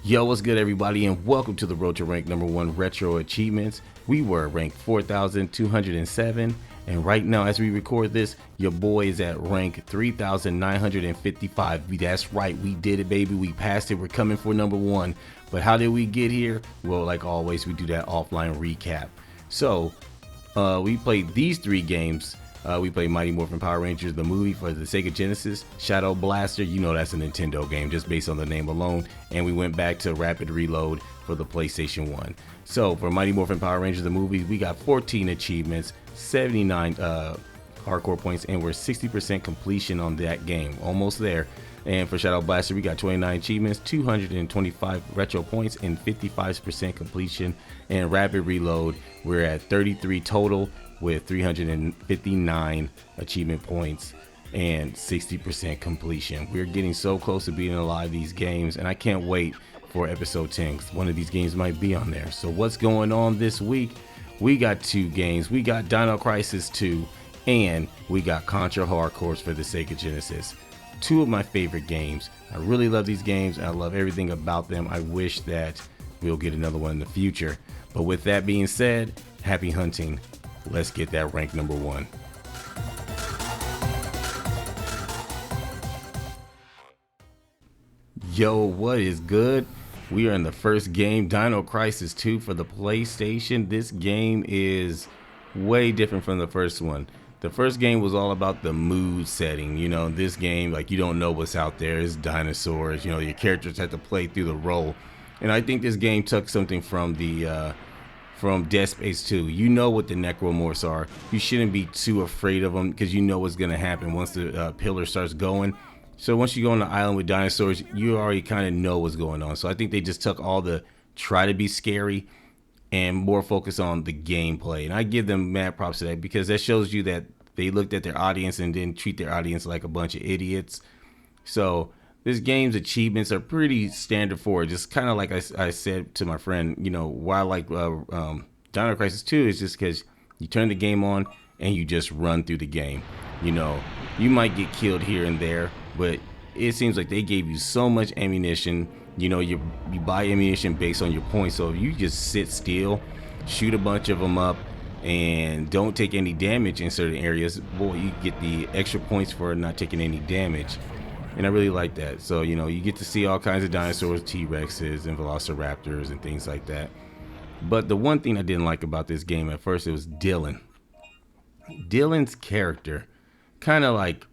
Yo, what's good, everybody, and welcome to the Road to Rank #1 Retro Achievements. We were ranked 4,207, and right now, as we record this, your boy is at rank 3,955. That's right, we did it, baby. We passed it. We're coming for #1. But how did we get here? Well, like always, we do that offline recap. So, we played these three games. We played Mighty Morphin Power Rangers, the movie for the Sega Genesis, Shadow Blaster, you know that's a Nintendo game just based on the name alone, and we went back to Rapid Reload for the PlayStation 1. So for Mighty Morphin Power Rangers, the movie, we got 14 achievements, 79 hardcore points, and we're 60% completion on that game, almost there. And for Shadow Blaster, we got 29 achievements, 225 retro points, and 55% completion. And Rapid Reload, we're at 33 total with 359 achievement points and 60% completion. We're getting so close to beating a lot of these games, and I can't wait for episode 10. One of these games might be on there. So what's going on this week? We got two games. We got Dino Crisis 2, and we got Contra Hardcores for the Sega Genesis. Two of my favorite games. I really love these games. I love everything about them. I wish that we'll get another one in the future. But with that being said, happy hunting. Let's get that rank #1. Yo, what is good? We are in the first game, Dino Crisis 2 for the PlayStation. This game is way different from the first one. The first game was all about the mood setting. You know, this game, like, you don't know what's out there. It's dinosaurs. You know, your characters have to play through the role. And I think this game took something from Dead Space 2. You know what the necromorphs are. You shouldn't be too afraid of them because you know what's going to happen once the pillar starts going. So once you go on the island with dinosaurs, you already kind of know what's going on. So I think they just took all the try to be scary and more focus on the gameplay. And I give them mad props to that because that shows you that they looked at their audience and didn't treat their audience like a bunch of idiots. So this game's achievements are pretty standard for it. Just kind of like I said to my friend, you know, why I like Dino Crisis 2 is just because you turn the game on and you just run through the game. You know, you might get killed here and there, but it seems like they gave you so much ammunition. You know, you buy ammunition based on your points. So if you just sit still, shoot a bunch of them up, and don't take any damage in certain areas, boy, you get the extra points for not taking any damage. And I really like that. So, you know, you get to see all kinds of dinosaurs, T-Rexes and Velociraptors and things like that. But the one thing I didn't like about this game at first, it was Dylan. Dylan's character kind of like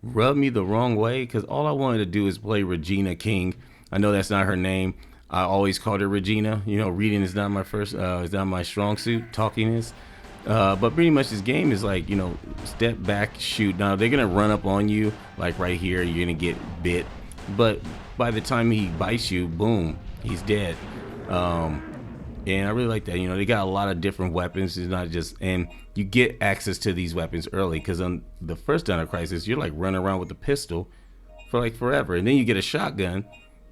rubbed me the wrong way because all I wanted to do is play Regina King. I know that's not her name. I always called her Regina. You know, reading is not my is not my strong suit. Talking is. But pretty much this game is like, you know, step back, shoot. Now they're gonna run up on you, like right here, you're gonna get bit. But by the time he bites you, boom, he's dead. And I really like that. You know, they got a lot of different weapons. It's not just, and you get access to these weapons early because on the first Dino Crisis, you're like running around with a pistol for like forever, and then you get a shotgun,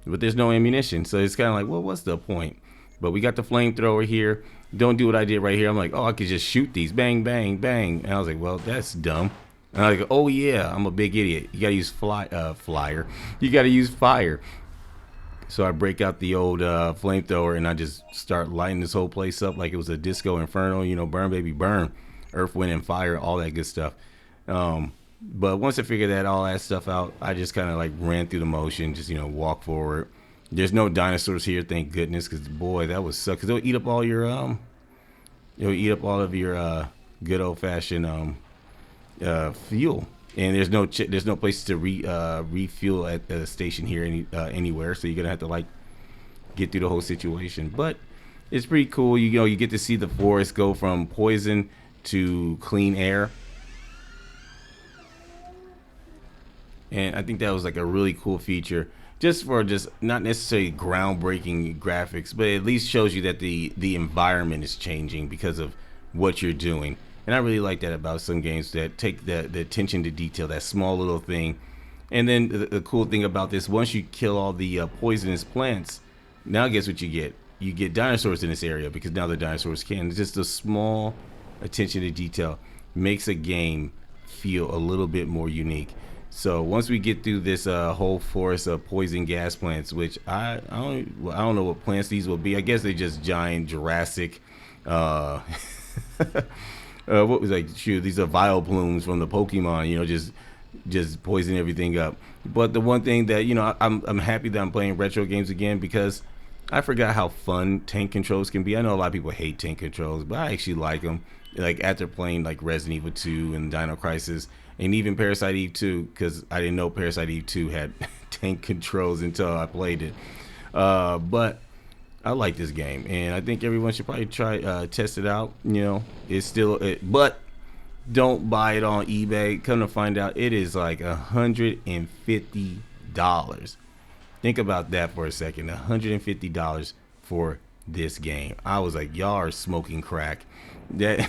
but there's no ammunition. So it's kind of like, well, what's the point? But we got the flamethrower here. Don't do what I did right here. I'm like, oh, I could just shoot these. Bang, bang, bang. And I was like, well, that's dumb. And I was like, oh, yeah, I'm a big idiot. You got to use flyer. You got to use fire. So I break out the old flamethrower and I just start lighting this whole place up like it was a disco inferno. You know, burn, baby, burn. Earth, wind, and fire, all that good stuff. But once I figured all that stuff out, I just kind of like ran through the motion, just, you know, walk forward. There's no dinosaurs here, thank goodness, because boy, that would suck. Because they'll eat up all your they'll eat up all of your good old fashioned fuel. And there's no place to refuel at the station here anywhere. So you're gonna have to like get through the whole situation. But it's pretty cool. You know, you get to see the forest go from poison to clean air. And I think that was like a really cool feature. Just not necessarily groundbreaking graphics, but at least shows you that the environment is changing because of what you're doing. And I really like that about some games that take the attention to detail, that small little thing. And then the cool thing about this, once you kill all the poisonous plants, now guess what you get? You get dinosaurs in this area because now the dinosaurs can. It's just a small attention to detail makes a game feel a little bit more unique. So once we get through this whole forest of poison gas plants, which I don't know what plants these will be. I guess they're just giant Jurassic. Uh, what was like? Shoot, these are Vileplumes from the Pokemon. Just poison everything up. But the one thing that I'm happy that I'm playing retro games again because I forgot how fun tank controls can be. I know a lot of people hate tank controls, but I actually like them. Like after playing like Resident Evil 2 and Dino Crisis and even Parasite Eve 2, because I didn't know Parasite Eve 2 had tank controls until I played it. But I like this game, and I think everyone should probably try test it out. It's still but don't buy it on eBay. Come to find out, it is like $150. Think about that for a second. $150 for this game. I was like, y'all are smoking crack. That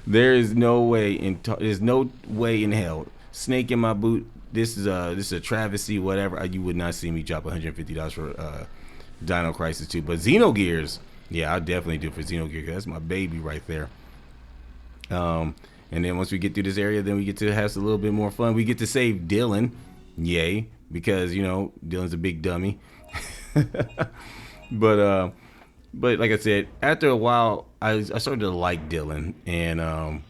there's no way in hell. Snake in my boot. This is a travesty. Whatever. You would not see me drop $150 for Dino Crisis 2. But Xenogears, yeah, I'll definitely do it for Xenogears. That's my baby right there. And then once we get through this area, then we get to have a little bit more fun. We get to save Dylan. Yay. Because, Dylan's a big dummy. But like I said, after a while, I started to like Dylan. And,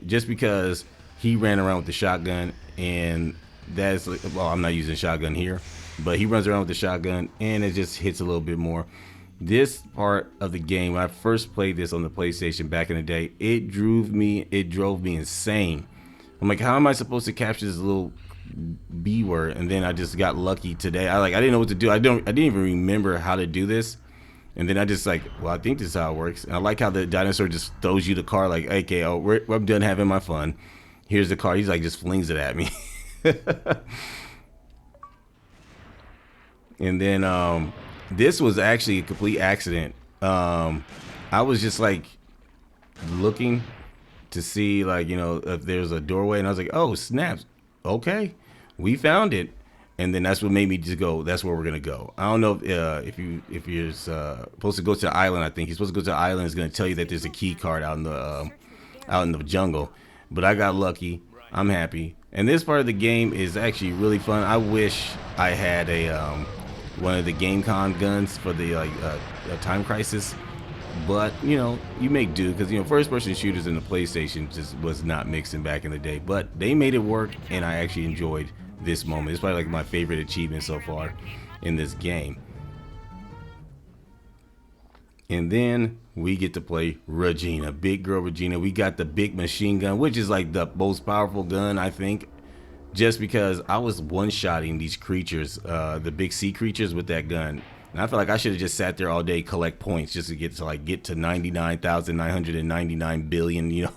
just because he ran around with the shotgun. And that's, well, I'm not using shotgun here. But he runs around with the shotgun. And it just hits a little bit more. This part of the game, when I first played this on the PlayStation back in the day, it drove me insane. I'm like, how am I supposed to capture this little B word? And then I just got lucky today. I didn't know what to do. I didn't even remember how to do this. And then I just I think this is how it works. And I like how the dinosaur just throws you the car like, okay, I'm done having my fun. Here's the car. He's like, just flings it at me. And then this was actually a complete accident. I was just like looking to see if there's a doorway, and I was like, oh snaps, okay, we found it. And then that's what made me just go, that's where we're gonna go. I don't know if you're supposed to go to the island. I think you're supposed to go to the island. It's gonna tell you that there's a key card out in the jungle. But I got lucky. I'm happy. And this part of the game is actually really fun. I wish I had one of the GameCon guns for the Time Crisis, but you make do because first-person shooters in the PlayStation just was not mixing back in the day. But they made it work, and I actually enjoyed this moment. It's probably like my favorite achievement so far in this game. And then we get to play Regina, big girl Regina. We got the big machine gun, which is like the most powerful gun, I think. Just because I was one-shotting these creatures, the big sea creatures with that gun. And I feel like I should have just sat there all day, collect points just to get to 99,999 billion,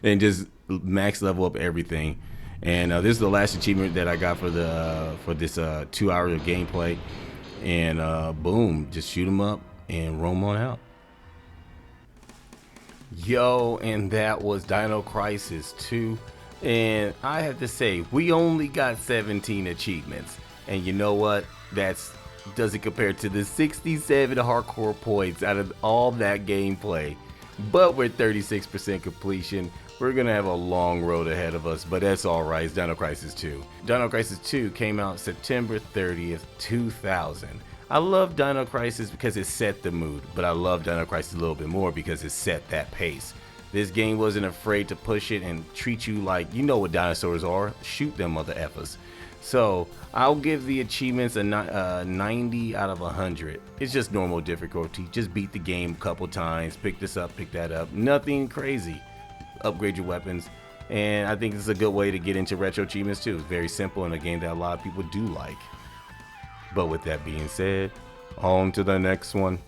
and just max level up everything. And this is the last achievement that I got for this 2 hours of gameplay. And boom, just shoot them up and roam on out. Yo, and that was Dino Crisis 2. And I have to say, we only got 17 achievements. And you know what? Doesn't compare to the 67 hardcore points out of all that gameplay. But with 36% completion, we're going to have a long road ahead of us. But that's alright. It's Dino Crisis 2. Dino Crisis 2 came out September 30th, 2000. I love Dino Crisis because it set the mood. But I love Dino Crisis a little bit more because it set that pace. This game wasn't afraid to push it and treat you like you know what dinosaurs are. Shoot them mother effers. So I'll give the achievements a 90 out of 100. It's just normal difficulty. Just beat the game a couple times. Pick this up, pick that up. Nothing crazy. Upgrade your weapons. And I think this is a good way to get into retro achievements too. It's very simple and a game that a lot of people do like. But with that being said, on to the next one.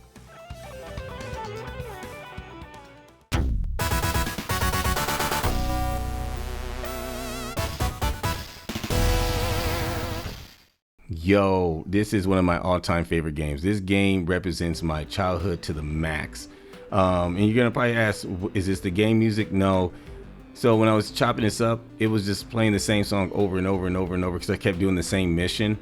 Yo, this is one of my all-time favorite games. This game represents my childhood to the max. And you're gonna probably ask, is this the game music? No. So when I was chopping this up, it was just playing the same song over and over and over and over because I kept doing the same mission.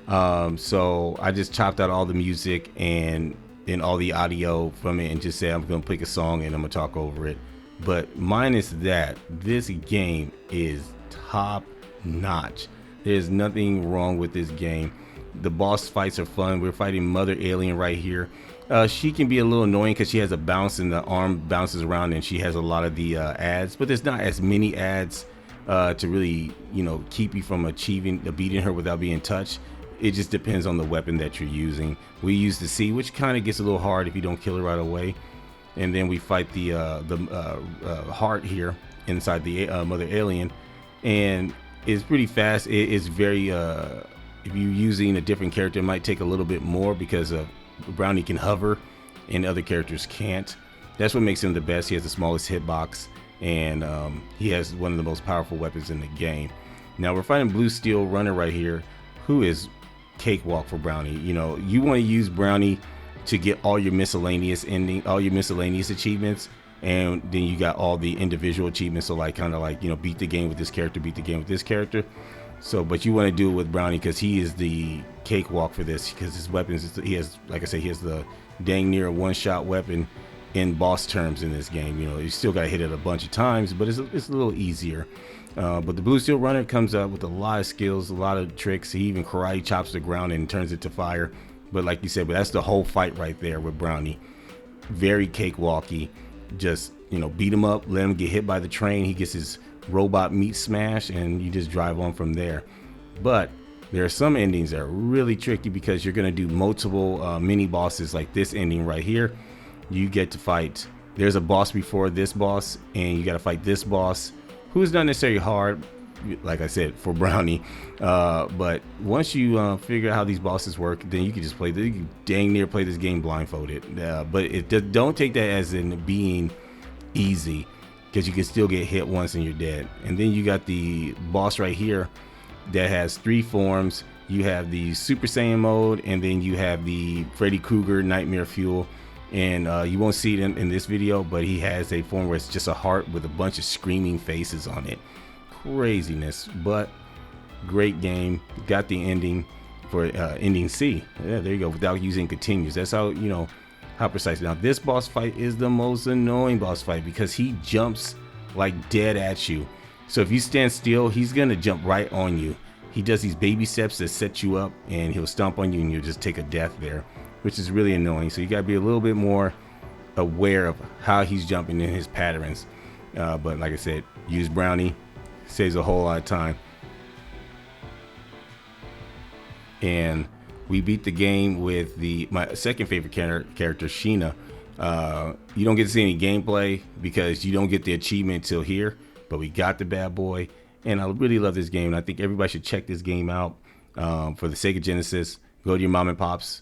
So I just chopped out all the music and all the audio from it and just said I'm gonna pick a song and I'm gonna talk over it. But minus that, this game is top notch. There's nothing wrong with this game. The boss fights are fun. We're fighting Mother Alien right here. She can be a little annoying because she has a bounce and the arm bounces around, and she has a lot of the ads, but there's not as many ads to really, keep you from beating her without being touched. It just depends on the weapon that you're using. We use the C, which kind of gets a little hard if you don't kill her right away. And then we fight the heart here inside the Mother Alien, and it's pretty fast. It's very if you're using a different character, it might take a little bit more because Brownie can hover and other characters can't. That's what makes him the best. He has the smallest hitbox, and he has one of the most powerful weapons in the game. Now we're fighting Blue Steel Runner right here, who is cakewalk for Brownie. You want to use Brownie to get all your miscellaneous achievements, and then you got all the individual achievements. So beat the game with this character, beat the game with this character. So, but you want to do it with Brownie because he is the cakewalk for this, because his weapons, he has, like I say, he has the dang near one-shot weapon in boss terms in this game. You still got to hit it a bunch of times, but it's a little easier. But the Blue Steel Runner comes up with a lot of skills, a lot of tricks. He even karate chops the ground and turns it to fire. But like you said, that's the whole fight right there with Brownie. Very cakewalky. Just, beat him up, let him get hit by the train. He gets his robot meat smash, and you just drive on from there. But there are some endings that are really tricky because you're going to do multiple mini bosses, like this ending right here. You get to fight, there's a boss before this boss, and you got to fight this boss, who's not necessarily hard, like I said, for Brownie. But once you figure out how these bosses work, then you can just you can dang near play this game blindfolded. But don't take that as in being easy, because you can still get hit once and you're dead. And then you got the boss right here that has 3 forms. You have the Super Saiyan mode, and then you have the Freddy Krueger Nightmare Fuel. And you won't see it in this video, but he has a form where it's just a heart with a bunch of screaming faces on it. Craziness, but great game. Got the ending for ending C. Yeah, there you go, without using continues. That's how, how precise. Now this boss fight is the most annoying boss fight because he jumps like dead at you. So if you stand still, he's gonna jump right on you. He does these baby steps that set you up, and he'll stomp on you, and you'll just take a death there, which is really annoying. So you gotta be a little bit more aware of how he's jumping in his patterns. But like I said, use Brownie, saves a whole lot of time. And we beat the game with my second favorite character, Sheena. You don't get to see any gameplay because you don't get the achievement till here, but we got the bad boy, and I really love this game, and I think everybody should check this game out for the Sega Genesis. Go to your mom and pops.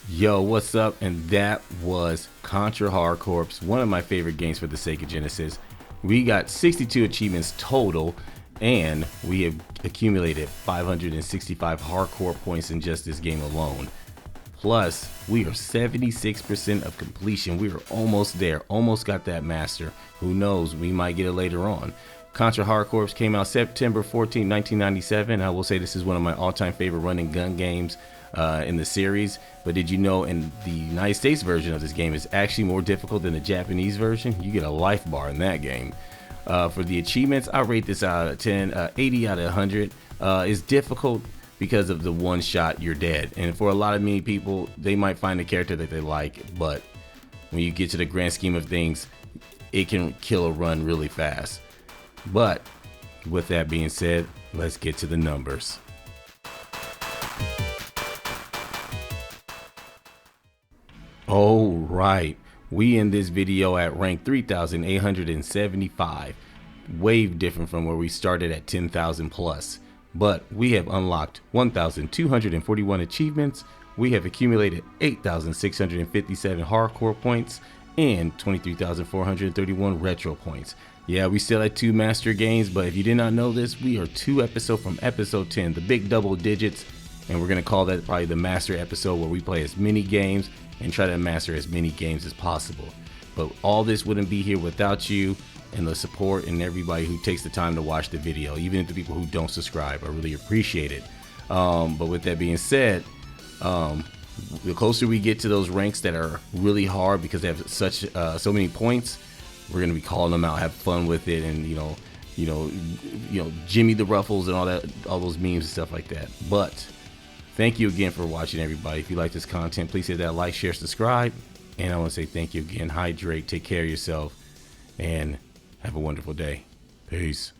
Yo, what's up? And that was Contra Hard Corps, one of my favorite games for the Sega Genesis. We got 62 achievements total, and we have accumulated 565 hardcore points in just this game alone. Plus, we are 76% of completion. We are almost there, almost got that master. Who knows, we might get it later on. Contra Hard Corps came out September 14, 1997. I will say this is one of my all-time favorite run and gun games in the series. But did you know in the United States version of this game is actually more difficult than the Japanese version? You get a life bar in that game. For the achievements, I rate this out of 10, 80 out of 100. It's difficult because of the one shot you're dead, and for a lot of many people, they might find a character that they like, but when you get to the grand scheme of things, it can kill a run really fast. But with that being said, let's get to the numbers. All right, we in this video at rank 3,875, way different from where we started at 10,000 plus. But we have unlocked 1,241 achievements, we have accumulated 8,657 hardcore points, and 23,431 retro points. Yeah, we still had 2 master games, but if you did not know this, we are 2 episodes from episode 10, the big double digits, and we're gonna call that probably the master episode, where we play as many games and try to master as many games as possible. But all this wouldn't be here without you and the support and everybody who takes the time to watch the video, even the people who don't subscribe. I really appreciate it. But with that being said, the closer we get to those ranks that are really hard because they have so many points, we're gonna be calling them out, have fun with it, and Jimmy the Ruffles and all those memes and stuff like that. But thank you again for watching, everybody. If you like this content, please hit that like, share, subscribe. And I want to say thank you again. Hydrate, take care of yourself, and have a wonderful day. Peace.